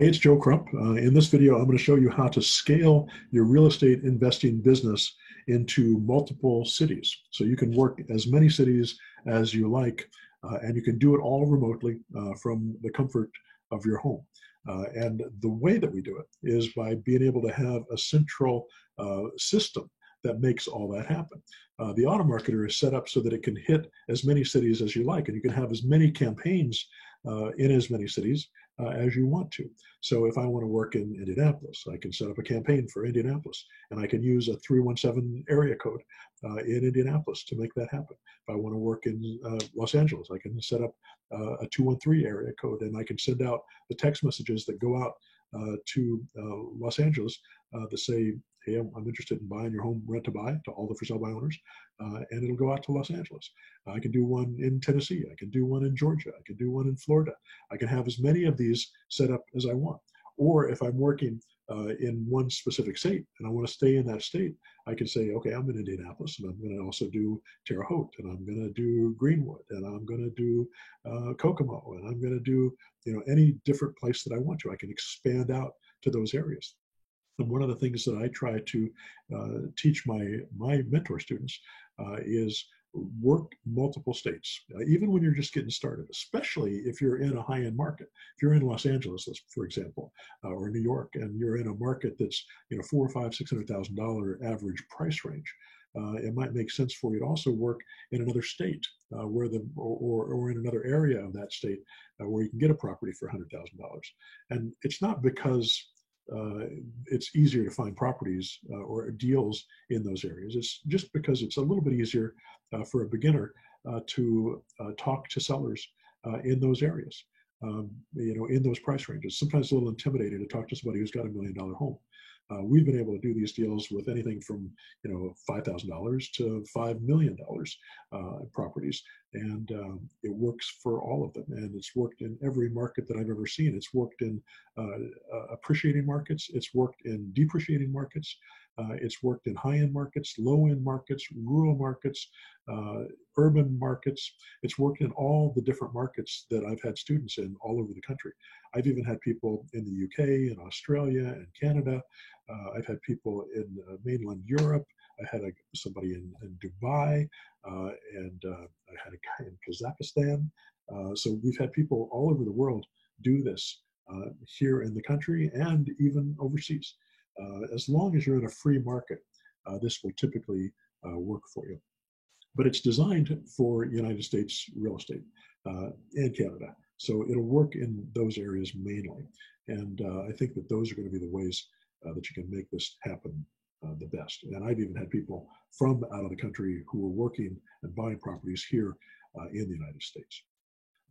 Hey, it's Joe Crump. In this video, I'm going to show you how to scale your real estate investing business into multiple cities. So you can work as many cities as you like, and you can do it all remotely from the comfort of your home. And the way that we do it is by being able to have a central system that makes all that happen. The auto marketer is set up so that it can hit as many cities as you like, and you can have as many campaigns in as many cities as you want to. So if I want to work in Indianapolis, I can set up a campaign for Indianapolis, and I can use a 317 area code in Indianapolis to make that happen. If I want to work in Los Angeles, I can set up a 213 area code, and I can send out the text messages that go out to Los Angeles that say, hey, I'm interested in buying your home, rent to buy, to all the for sale by owners, and it'll go out to Los Angeles. I can do one in Tennessee. I can do one in Georgia. I can do one in Florida. I can have as many of these set up as I want. Or if I'm working in one specific state and I want to stay in that state, I can say, okay, I'm in Indianapolis, and I'm going to also do Terre Haute, and I'm going to do Greenwood, and I'm going to do Kokomo, and I'm going to do any different place that I want to. I can expand out to those areas. And one of the things that I try to teach my mentor students is work multiple states, even when you're just getting started, especially if you're in a high-end market. If you're in Los Angeles, for example, or New York, and you're in a market that's $400,000 or $500,000, $600,000 average price range, it might make sense for you to also work in another state or in another area of that state where you can get a property for $100,000. And it's not because it's easier to find properties or deals in those areas. It's just because it's a little bit easier for a beginner to talk to sellers in those areas, in those price ranges. Sometimes it's a little intimidating to talk to somebody who's got $1 million home. We've been able to do these deals with anything from $5,000 to $5 million properties, and it works for all of them. And it's worked in every market that I've ever seen. It's worked in appreciating markets. It's worked in depreciating markets. It's worked in high-end markets, low-end markets, rural markets, urban markets. It's worked in all the different markets that I've had students in all over the country. I've even had people in the UK and Australia and Canada. I've had people in mainland Europe. I had somebody in Dubai, and I had a guy in Kazakhstan. So we've had people all over the world do this here in the country and even overseas. As long as you're in a free market, this will typically work for you. But it's designed for United States real estate and Canada. So it'll work in those areas mainly. And I think that those are going to be the ways that you can make this happen the best. And I've even had people from out of the country who are working and buying properties here in the United States.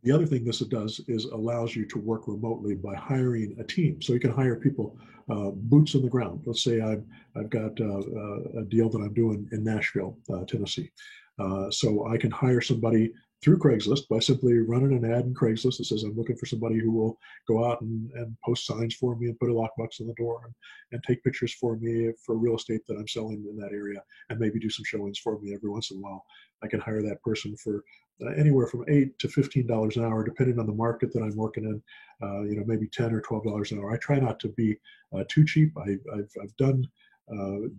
The other thing this does is allows you to work remotely by hiring a team. So you can hire people, boots on the ground. Let's say I've got a deal that I'm doing in Nashville, Tennessee. So I can hire somebody through Craigslist by simply running an ad in Craigslist that says I'm looking for somebody who will go out and post signs for me and put a lockbox on the door and take pictures for me for real estate that I'm selling in that area, and maybe do some showings for me every once in a while. I can hire that person for anywhere from $8 to $15 an hour, depending on the market that I'm working in. Maybe $10 or $12 an hour. I try not to be too cheap. I've done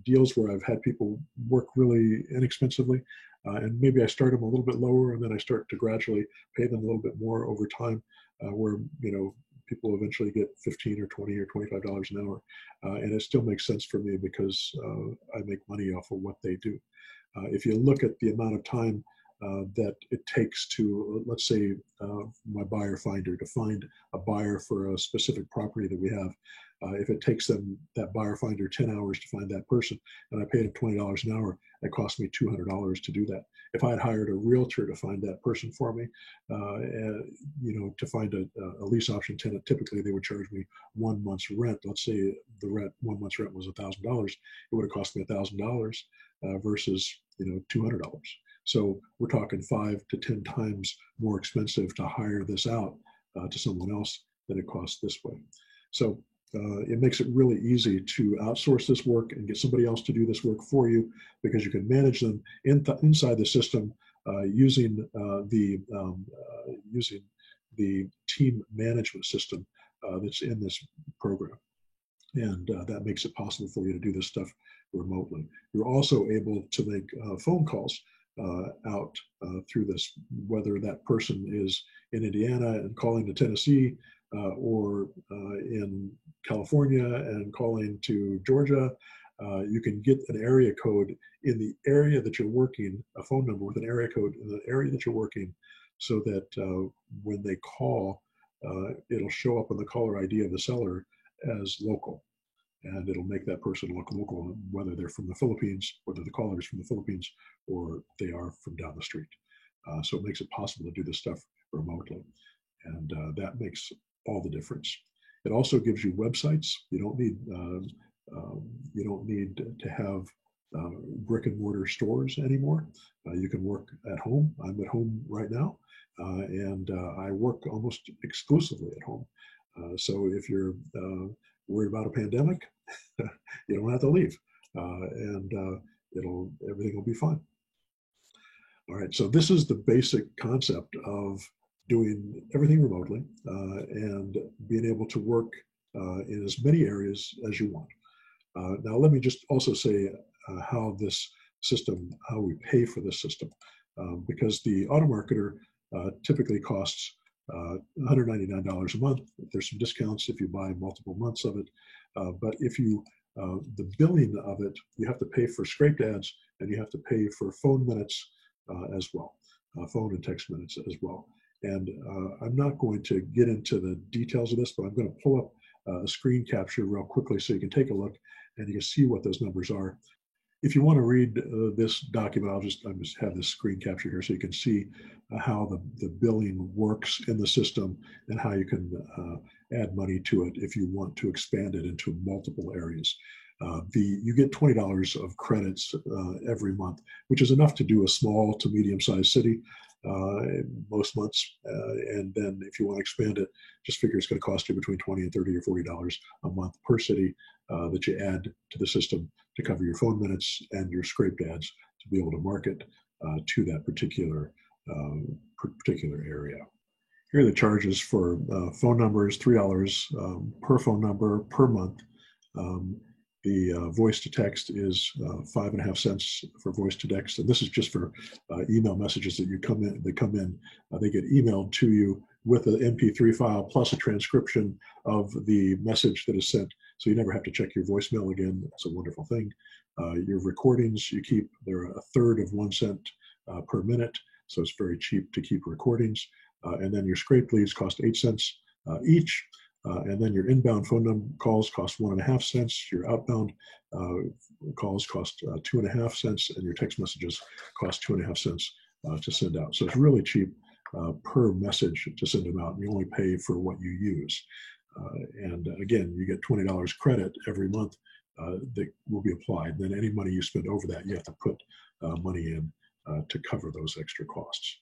deals where I've had people work really inexpensively, and maybe I start them a little bit lower, and then I start to gradually pay them a little bit more over time, where people eventually get $15 or $20 or $25 an hour, and it still makes sense for me because I make money off of what they do. If you look at the amount of time that it takes to, let's say, my buyer finder, to find a buyer for a specific property that we have. If it takes them, that buyer finder, 10 hours to find that person, and I paid them $20 an hour, it cost me $200 to do that. If I had hired a realtor to find that person for me, to find a lease option tenant, typically they would charge me 1 month's rent. Let's say the rent, 1 month's rent was $1,000. It would have cost me $1,000 versus $200. So we're talking 5 to 10 times more expensive to hire this out to someone else than it costs this way. So it makes it really easy to outsource this work and get somebody else to do this work for you, because you can manage them inside the system using the team management system that's in this program. And that makes it possible for you to do this stuff remotely. You're also able to make phone calls out through this, whether that person is in Indiana and calling to Tennessee, or in California and calling to Georgia. You can get an area code in the area that you're working, a phone number with an area code in the area that you're working, so that when they call, it'll show up on the caller ID of the seller as local. And it'll make that person look local, whether they're from the Philippines, whether the caller is from the Philippines, or they are from down the street. So it makes it possible to do this stuff remotely. And that makes all the difference. It also gives you websites. You don't need to have brick and mortar stores anymore. You can work at home. I'm at home right now, and I work almost exclusively at home. So if you're worried about a pandemic, you don't have to leave, and everything will be fine. All right, so this is the basic concept of doing everything remotely and being able to work in as many areas as you want. Now, let me just also say how this system, how we pay for this system, because the auto marketer typically costs $199 a month. There's some discounts if you buy multiple months of it, but if you the billing of it, you have to pay for scraped ads and you have to pay for phone minutes as well, phone and text minutes as well. And I'm not going to get into the details of this, but I'm going to pull up a screen capture real quickly so you can take a look and you can see what those numbers are. If you want to read this document, I just have this screen capture here so you can see how the billing works in the system and how you can add money to it if you want to expand it into multiple areas. You get $20 of credits every month, which is enough to do a small to medium-sized city most months. And then if you want to expand it, just figure it's going to cost you between $20 and $30 or $40 a month per city that you add to the system to cover your phone minutes and your scraped ads to be able to market to that particular area. Here are the charges for phone numbers: $3 per phone number per month. The voice to text is 5.5 cents for voice to text, and this is just for email messages that come in. They get emailed to you with an MP3 file plus a transcription of the message that is sent, so you never have to check your voicemail again. That's a wonderful thing. Your recordings you keep, they're 1/3 of 1 cent per minute, so it's very cheap to keep recordings. And then your scraped leads cost 8 cents each. And then your inbound phone number calls cost 1.5 cents. Your outbound calls cost 2.5 cents, and your text messages cost 2.5 cents to send out. So it's really cheap per message to send them out. And you only pay for what you use. And again, you get $20 credit every month that will be applied. Then any money you spend over that, you have to put money in to cover those extra costs.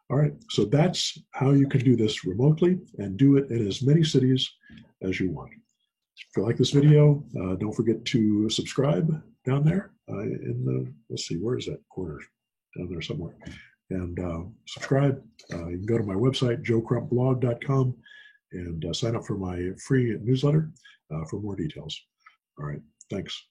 All right, so that's how you can do this remotely and do it in as many cities as you want. If you like this video, don't forget to subscribe down there let's see, where is that corner? Down there somewhere. And subscribe. You can go to my website, joecrumpblog.com, and sign up for my free newsletter for more details. All right, thanks.